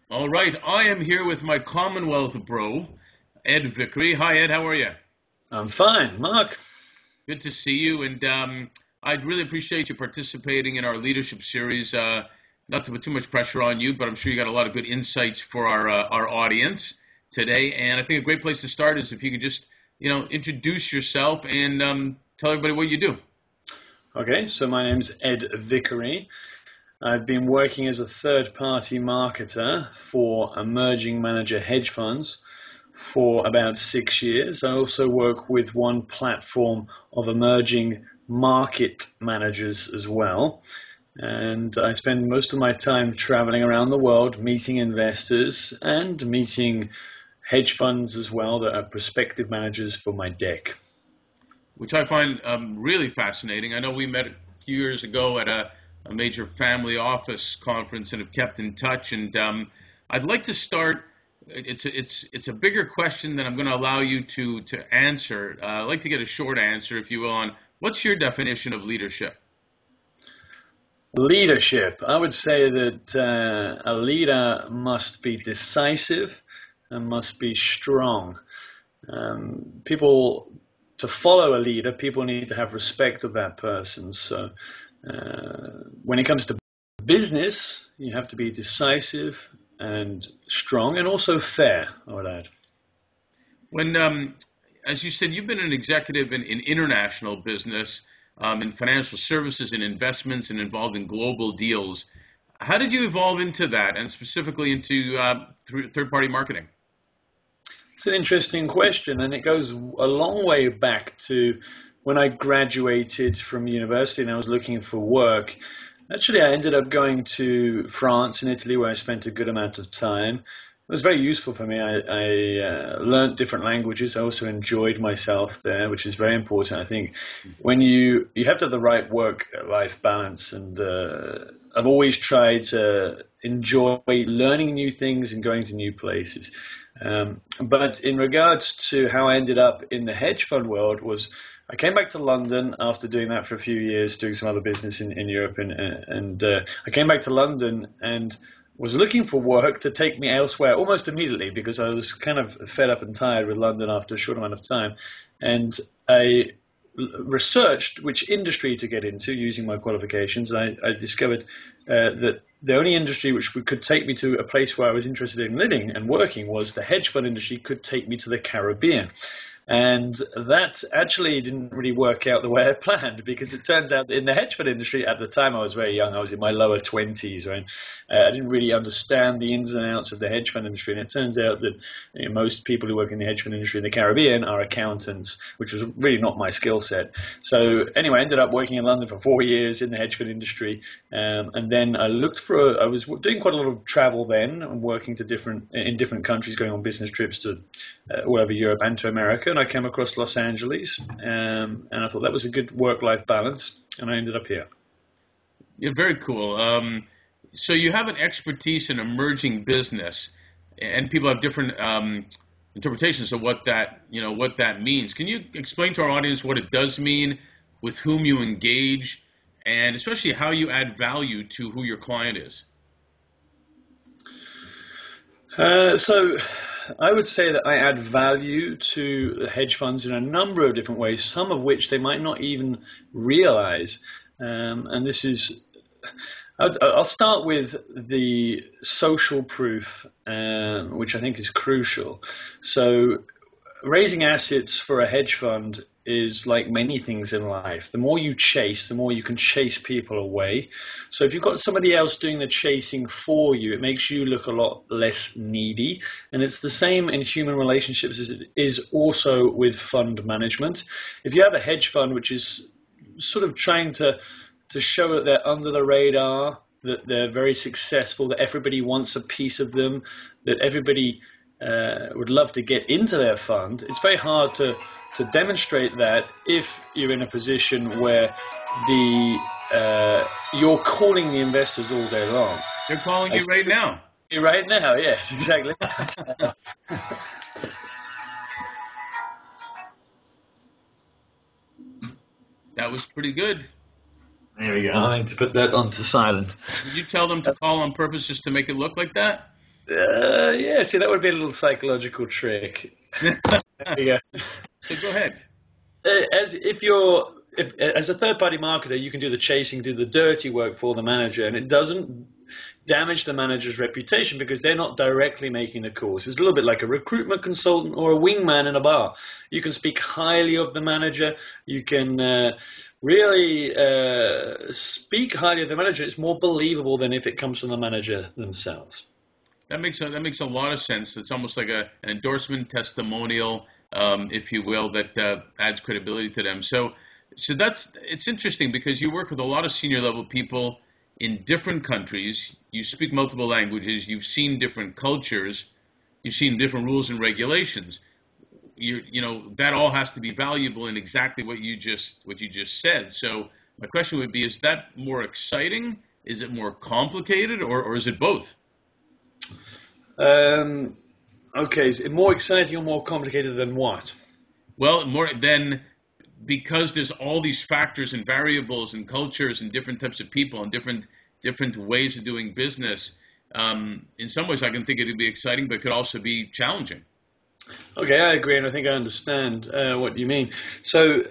All right, I am here with my Commonwealth bro, Ed Vickery. Hi, Ed. How are you? I'm fine, Mark. Good to see you, and I'd really appreciate you participating in our leadership series. Not to put too much pressure on you, but I'm sure you got a lot of good insights for our audience today. And I think a great place to start is if you could just, introduce yourself and tell everybody what you do. Okay, so my name's Ed Vickery. I've been working as a third-party marketer for emerging manager hedge funds for about 6 years. I also work with one platform of emerging market managers as well. And I spend most of my time traveling around the world, meeting investors and meeting hedge funds as well that are prospective managers for my deck. Which I find really fascinating. I know we met a few years ago at a major family office conference and have kept in touch. And I'd like to start. It's a bigger question than I'm going to allow you to answer. I'd like to get a short answer, if you will, on what's your definition of leadership? Leadership. I would say that a leader must be decisive and must be strong. People, to follow a leader, people need to have respect of that person. So when it comes to business, you have to be decisive and strong and also fair, I would add. When, as you said, you've been an executive in international business, in financial services and investments and involved in global deals. How did you evolve into that and specifically into third-party marketing? It's an interesting question, and it goes a long way back to when I graduated from university and I was looking for work. Actually, I ended up going to France and Italy, where I spent a good amount of time. It was very useful for me. I learned different languages. I also enjoyed myself there, which is very important. I think when you have to have the right work-life balance, and I've always tried to enjoy learning new things and going to new places. But in regards to how I ended up in the hedge fund world was I came back to London after doing that for a few years, doing some other business in Europe. And I came back to London and was looking for work to take me elsewhere almost immediately because I was kind of fed up and tired with London after a short amount of time. And I researched which industry to get into using my qualifications. I discovered that the only industry which could take me to a place where I was interested in living and working was the hedge fund industry could take me to the Caribbean. And that actually didn't really work out the way I planned, because it turns out that in the hedge fund industry, at the time I was very young, I was in my lower 20s, right? I didn't really understand the ins and outs of the hedge fund industry. And it turns out that most people who work in the hedge fund industry in the Caribbean are accountants, which was really not my skill set. So anyway, I ended up working in London for 4 years in the hedge fund industry. And then I was doing quite a lot of travel then, and working in different countries, going on business trips to all over Europe and to America. And I came across Los Angeles, and I thought that was a good work-life balance, and I ended up here. Yeah, very cool. So you have an expertise in emerging business, and people have different interpretations of what that means. Can you explain to our audience what it does mean, with whom you engage, and especially how you add value to who your client is? So I would say that I add value to the hedge funds in a number of different ways, some of which they might not even realize. And this is, I'll start with the social proof, which I think is crucial. So raising assets for a hedge fund is like many things in life. The more you chase, the more you can chase people away. So if you've got somebody else doing the chasing for you, it makes you look a lot less needy. And it's the same in human relationships as it is also with fund management. If you have a hedge fund which is sort of trying to show that they're under the radar, that they're very successful, that everybody wants a piece of them, that everybody would love to get into their fund, it's very hard to demonstrate that if you're in a position where you're calling the investors all day long. They're calling you right now. Right now, yes, exactly. That was pretty good. There we go. I need to put that onto silent. Did you tell them to call on purpose just to make it look like that? Yeah, see, that would be a little psychological trick. There you go. So go ahead. As a third-party marketer, you can do the chasing, do the dirty work for the manager, and it doesn't damage the manager's reputation because they're not directly making the calls. It's a little bit like a recruitment consultant or a wingman in a bar. You can speak highly of the manager. You can really speak highly of the manager. It's more believable than if it comes from the manager themselves. That makes a lot of sense. It's almost like an endorsement testimonial, if you will, that adds credibility to them. So it's interesting because you work with a lot of senior level people in different countries. You speak multiple languages. You've seen different cultures. You've seen different rules and regulations. You know that all has to be valuable in exactly what you just said. So my question would be: is that more exciting? Is it more complicated, or is it both? Okay, is it more exciting or more complicated than what? Well, more than because there's all these factors and variables and cultures and different types of people and different ways of doing business. In some ways, I can think it would be exciting, but it could also be challenging. Okay, I agree, and I think I understand what you mean. So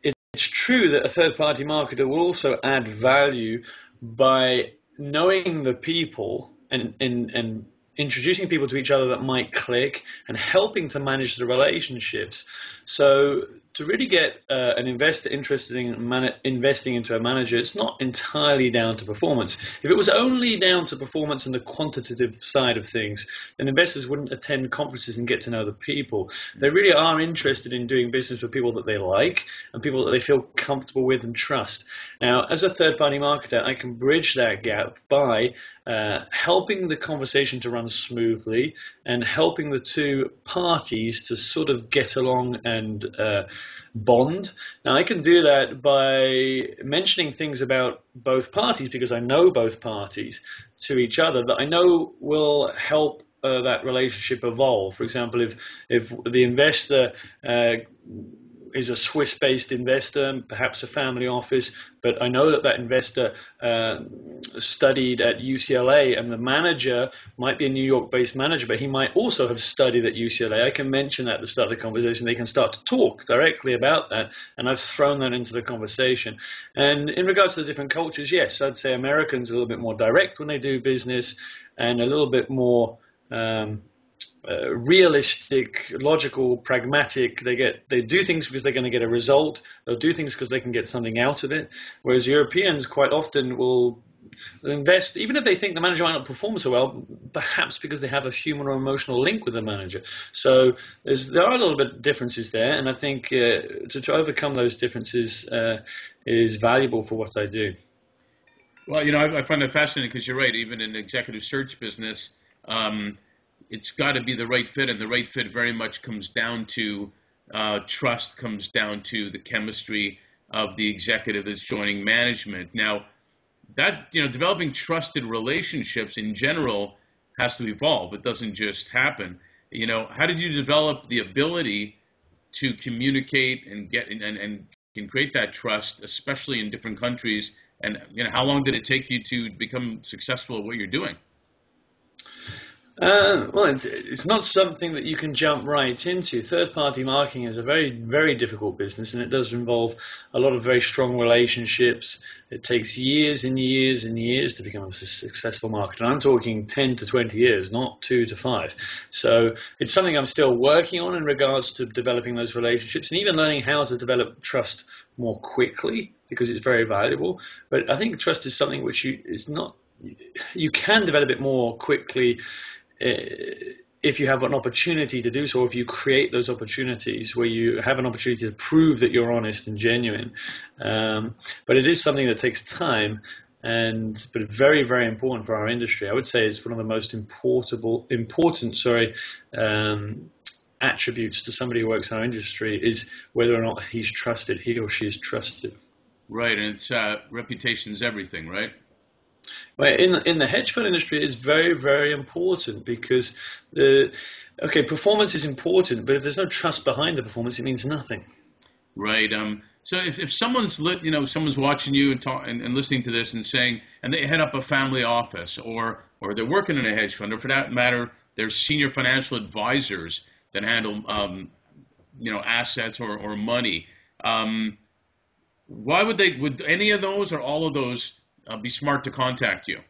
it's true that a third-party marketer will also add value by knowing the people and introducing people to each other that might click and helping to manage the relationships. So to really get an investor interested in investing into a manager, it's not entirely down to performance. If it was only down to performance and the quantitative side of things, then investors wouldn't attend conferences and get to know the people. They really are interested in doing business with people that they like and people that they feel comfortable with and trust. Now, as a third-party marketer, I can bridge that gap by helping the conversation to run smoothly and helping the two parties to sort of get along and bond. Now, I can do that by mentioning things about both parties because I know both parties to each other that I know will help that relationship evolve. For example, if the investor is a Swiss-based investor, perhaps a family office, but I know that investor studied at UCLA, and the manager might be a New York-based manager, but he might also have studied at UCLA. I can mention that at the start of the conversation. They can start to talk directly about that, and I've thrown that into the conversation. And in regards to the different cultures, yes, I'd say Americans are a little bit more direct when they do business and a little bit more realistic, logical, pragmatic. They do things because they're going to get a result. They'll do things because they can get something out of it. Whereas Europeans quite often will invest, even if they think the manager might not perform so well, perhaps because they have a human or emotional link with the manager. So there are a little bit of differences there, and I think to overcome those differences is valuable for what I do. Well, I find that fascinating because you're right. Even in the executive search business, it's got to be the right fit, and the right fit very much comes down to trust, comes down to the chemistry of the executive that's joining management. Now, that developing trusted relationships in general has to evolve. It doesn't just happen. How did you develop the ability to communicate and get and can create that trust, especially in different countries? And how long did it take you to become successful at what you're doing? Well, it's not something that you can jump right into. Third-party marketing is a very, very difficult business, and it does involve a lot of very strong relationships. It takes years and years and years to become a successful marketer. I'm talking 10 to 20 years, not 2 to 5. So it's something I'm still working on in regards to developing those relationships and even learning how to develop trust more quickly because it's very valuable. But I think trust is something which you can develop it more quickly if you have an opportunity to do so, if you create those opportunities where you have an opportunity to prove that you're honest and genuine. But it is something that takes time, but very, very important for our industry. I would say it's one of the most important attributes to somebody who works in our industry is whether or not he or she is trusted. Right, and it's reputation is everything, right? Well, in the hedge fund industry, it's very, very important because performance is important, but if there's no trust behind the performance, it means nothing. Right. So if someone's someone's watching you and listening to this and saying, and they head up a family office, or they're working in a hedge fund, or for that matter, they're senior financial advisors that handle assets or money. Why would any of those or all of those be smart to contact you?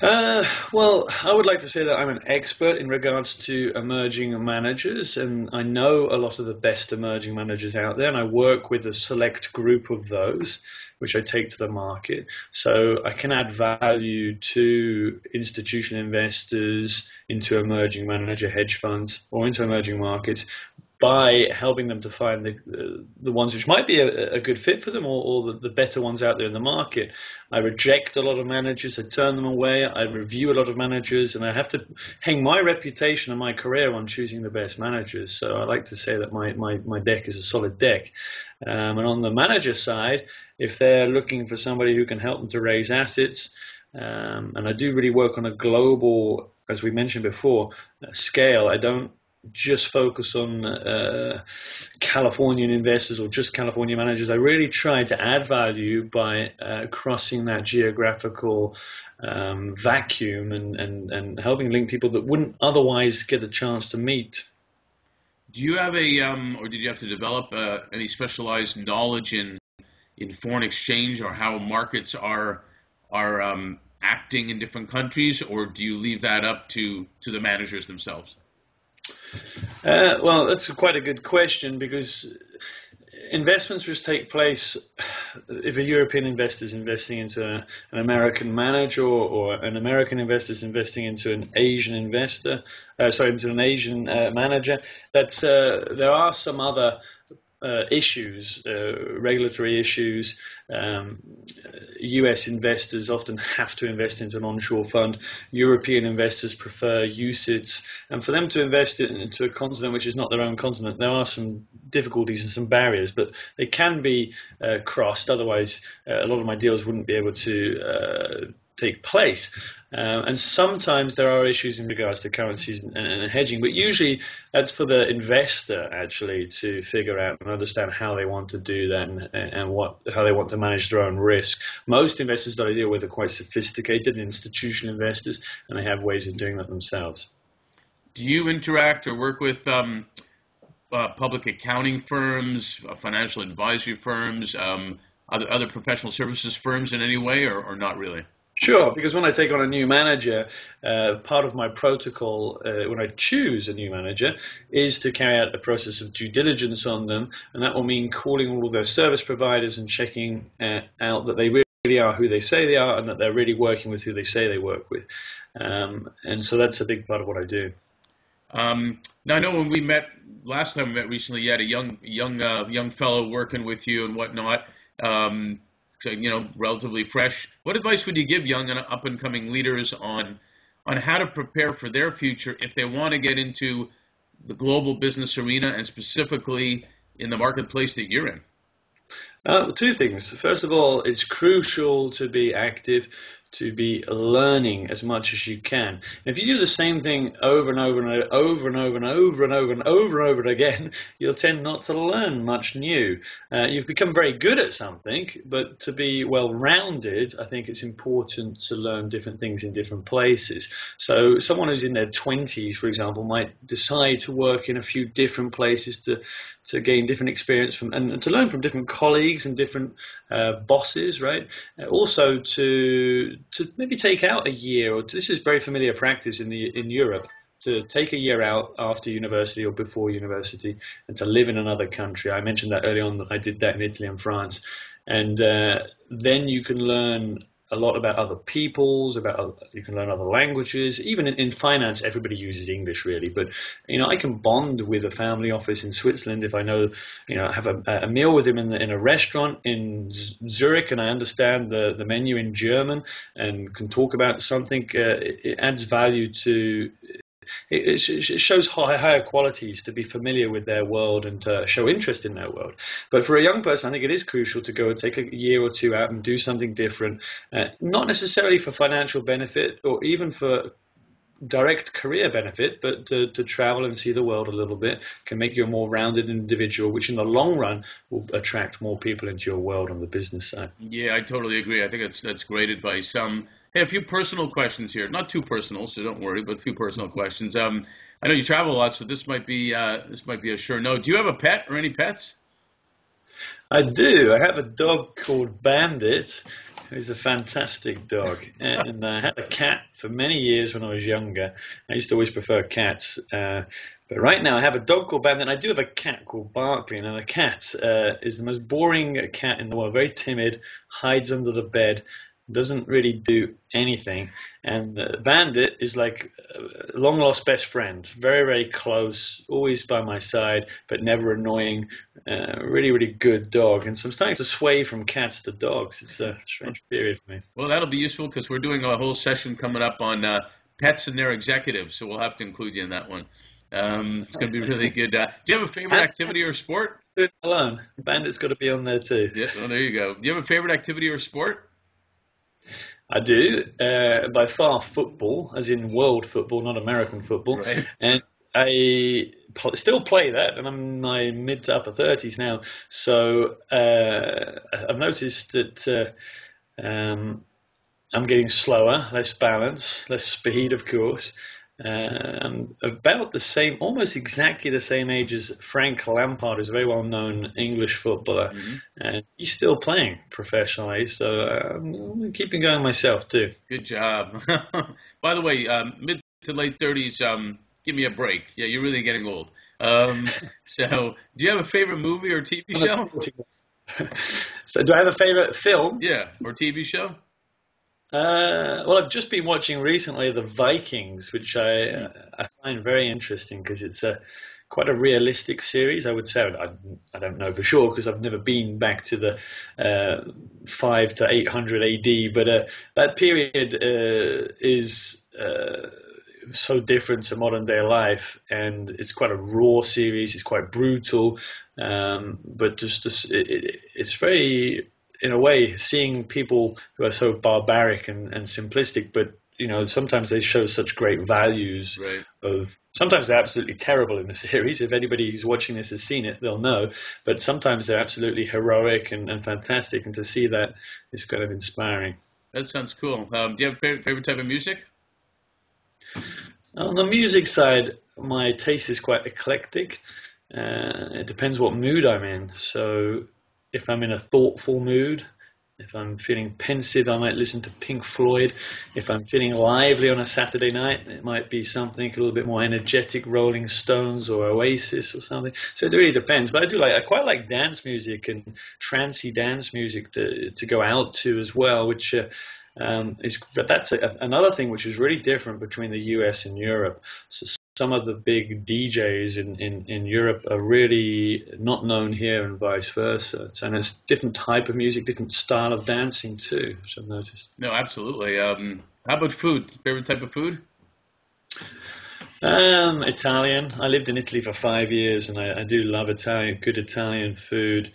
Well, I would like to say that I'm an expert in regards to emerging managers, and I know a lot of the best emerging managers out there, and I work with a select group of those, which I take to the market. So I can add value to institutional investors into emerging manager hedge funds or into emerging markets by helping them to find the ones which might be a good fit for them, or the better ones out there in the market. I reject a lot of managers, I turn them away, I review a lot of managers, and I have to hang my reputation and my career on choosing the best managers. So I like to say that my deck is a solid deck. And on the manager side, if they're looking for somebody who can help them to raise assets, and I do really work on a global, as we mentioned before, scale. I don't just focus on Californian investors or just California managers. I really try to add value by crossing that geographical vacuum and helping link people that wouldn't otherwise get a chance to meet. Do you have or did you have to develop any specialized knowledge in foreign exchange or how markets are acting in different countries, or do you leave that up to the managers themselves? Well, that's quite a good question, because investments just take place if a European investor is investing into an American manager, or an American investor is investing into an Asian investor, into an Asian manager. There are some other issues, regulatory issues. US investors often have to invest into an onshore fund. European investors prefer UCITS, and for them to invest into a continent which is not their own continent, there are some difficulties and some barriers, but they can be crossed. Otherwise, a lot of my deals wouldn't be able to take place. And sometimes there are issues in regards to currencies and hedging, but usually that's for the investor actually to figure out and understand how they want to do that and how they want to manage their own risk. Most investors that I deal with are quite sophisticated institutional investors, and they have ways of doing that themselves. Do you interact or work with public accounting firms, financial advisory firms, other professional services firms in any way, or not really? Sure, because when I take on a new manager, part of my protocol when I choose a new manager is to carry out a process of due diligence on them, and that will mean calling all of their service providers and checking out that they really are who they say they are, and that they're really working with who they say they work with. And so that's a big part of what I do. Now, I know when we met last time we met recently, you had a young fellow working with you and whatnot. Relatively fresh. What advice would you give young and up-and-coming leaders on how to prepare for their future if they want to get into the global business arena, and specifically in the marketplace that you're in? Two things. First of all, it's crucial to be active, to be learning as much as you can. And if you do the same thing over and over and over and over and over and over and over and over again, you'll tend not to learn much new. You've become very good at something, but to be well-rounded, I think it's important to learn different things in different places. So someone who's in their 20s, for example, might decide to work in a few different places to gain different experience and to learn from different colleagues and different bosses, right? Also to maybe take out a year, or this is very familiar practice in Europe, to take a year out after university or before university and to live in another country. I mentioned that early on, that I did that in Italy and France. And then you can learn a lot about other peoples, you can learn other languages. Even in finance, everybody uses English really, but I can bond with a family office in Switzerland if I know, have a meal with him in a restaurant in Zurich, and I understand the menu in German and can talk about something. It adds value to. It shows higher qualities to be familiar with their world and to show interest in their world. But for a young person, I think it is crucial to go and take a year or two out and do something different, not necessarily for financial benefit or even for direct career benefit, but to travel and see the world a little bit can make you a more rounded individual, which in the long run will attract more people into your world on the business side. Yeah, I totally agree. I think that's great advice. Hey, a few personal questions here. Not too personal, so don't worry, but a few personal questions. I know you travel a lot, so this might be a sure no. Do you have a pet or any pets? I do. I have a dog called Bandit, who's a fantastic dog. And I had a cat for many years when I was younger. I used to always prefer cats. But right now I have a dog called Bandit, and I do have a cat called Barkley. And the cat is the most boring cat in the world. Very timid, hides under the bed, doesn't really do anything. And Bandit is like a long lost best friend, very, very close, always by my side, but never annoying. Really, really good dog. And so I'm starting to sway from cats to dogs. It's a strange period for me. Well, that'll be useful because we're doing a whole session coming up on pets and their executives, so we'll have to include you in that one. It's going to be really good. Do you have a favorite activity or sport? Do it alone. Bandit's got to be on there too. Yeah, well, there you go. Do you have a favorite activity or sport? I do, by far football, as in world football, not American football. Right. And I still play that, and I'm in my mid to upper 30s now. So I've noticed that I'm getting slower, less balance, less speed, of course. I'm about the same, almost exactly the same age as Frank Lampard, who's a very well-known English footballer, and he's still playing professionally. So I'm keeping going myself too. Good job. By the way, mid to late 30s, give me a break. Yeah, you're really getting old. So, do you have a favorite movie or TV show? So, do I have a favorite film? Yeah, or TV show? Well, I've just been watching recently The Vikings, which I find very interesting because it's quite a realistic series, I would say. I don't know for sure because I've never been back to the 5 to 800 AD, but that period is so different to modern day life, and it's quite a raw series. It's quite brutal, but it's very, in a way, seeing people who are so barbaric and simplistic, but sometimes they show such great values. Right. Sometimes they're absolutely terrible in the series. If anybody who's watching this has seen it, they'll know. But sometimes they're absolutely heroic and fantastic, and to see that is kind of inspiring. That sounds cool. Do you have a favorite type of music? On the music side, my taste is quite eclectic. It depends what mood I'm in. So if I'm in a thoughtful mood, if I'm feeling pensive, I might listen to Pink Floyd. If I'm feeling lively on a Saturday night, it might be something a little bit more energetic, Rolling Stones or Oasis or something. So it really depends. But I quite like dance music and trancey dance music to go out to as well, which that's another thing which is really different between the US and Europe. So some of the big DJs in Europe are really not known here, and vice versa. And it's different type of music, different style of dancing too, which I've noticed. No, absolutely. How about food? Favorite type of food? Italian. I lived in Italy for 5 years, and I do love good Italian food.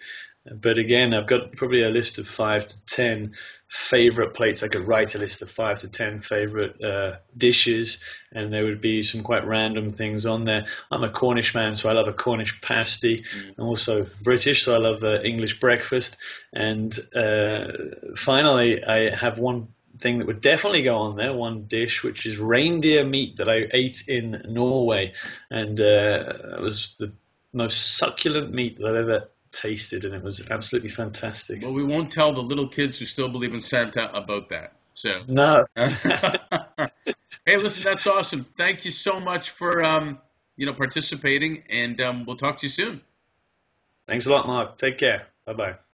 But again, I've got probably a list of 5 to 10 favorite plates. I could write a list of 5 to 10 favorite dishes, and there would be some quite random things on there. I'm a Cornish man, so I love a Cornish pasty. I'm also British, so I love English breakfast. And finally, I have one thing that would definitely go on there, one dish, which is reindeer meat that I ate in Norway. And it was the most succulent meat that I've ever tasted, and it was absolutely fantastic. Well, we won't tell the little kids who still believe in Santa about that. So no. Hey, listen, that's awesome. Thank you so much for participating, and we'll talk to you soon. Thanks a lot, Mark. Take care. Bye-bye.